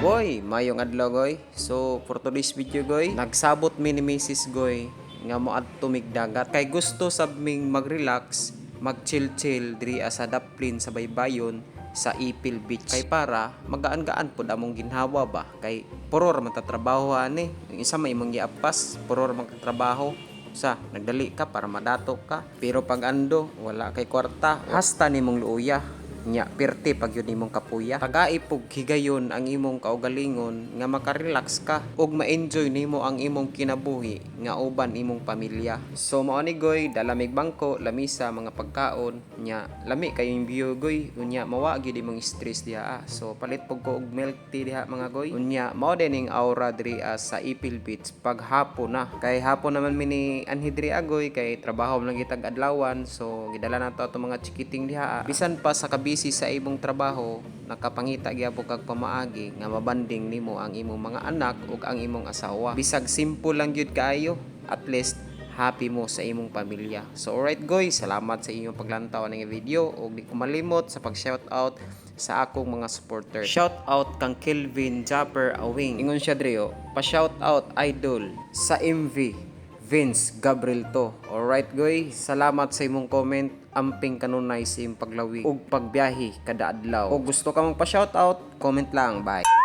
Goy, mayong adlaw goy. So for today's video goy, nagsabot mi ni Mrs. Goy nga mo adto mig dagat kay gusto sab ming mag-relax, mag-chill-chill diri sa Daplin sa Baybayon sa Ipil Beach. Kay para magaan-gaan pud among ginhawa ba kay puro ra man ta trabaho ani. Yung isa may imong giapas, puro ra man ka trabaho. Sa nagdali ka para madato ka pero pag ando wala kay kwarta hasta nimong luuya nya pirti pag yun imong kapuya pag-aipog higayon ang imong kaugalingon nga makarelax ka ug ma-enjoy nimo ang imong kinabuhi nga uban imong pamilya. So mao ni goy dalamig bangko lamisa mga pagkaon nya lami kayong view goy unya mawa gyud imong stress diha. So palit pug ko og milk tea diha mga goy unya mao din ning aura diri sa Ipil Beach pag hapon na kay hapon naman mi ni anhi diri agoy kay trabaho lang gitag adlawan. So gidala nato ato mga chikiting diha bisan pa sa busy sa imong trabaho nakapangita gyapon kag pamaagi nga mabanding nimo ang imong mga anak ug ang imong asawa bisag simple lang gyud kaayo at least happy mo sa imong pamilya. So alright guys, salamat sa inyong paglantaw ng video ug di ko malimot sa pag-shoutout sa akong mga supporter. Shoutout kang Kelvin Japper Awing. Ingon siya dre pa-shoutout idol sa MV Vince Gabriel to. Alright guys, salamat sa imong comment. Amping kanunay sa imong paglawi ug pagbiyahe kada adlaw. Kung gusto ka mong pa-shoutout, comment lang. Bye.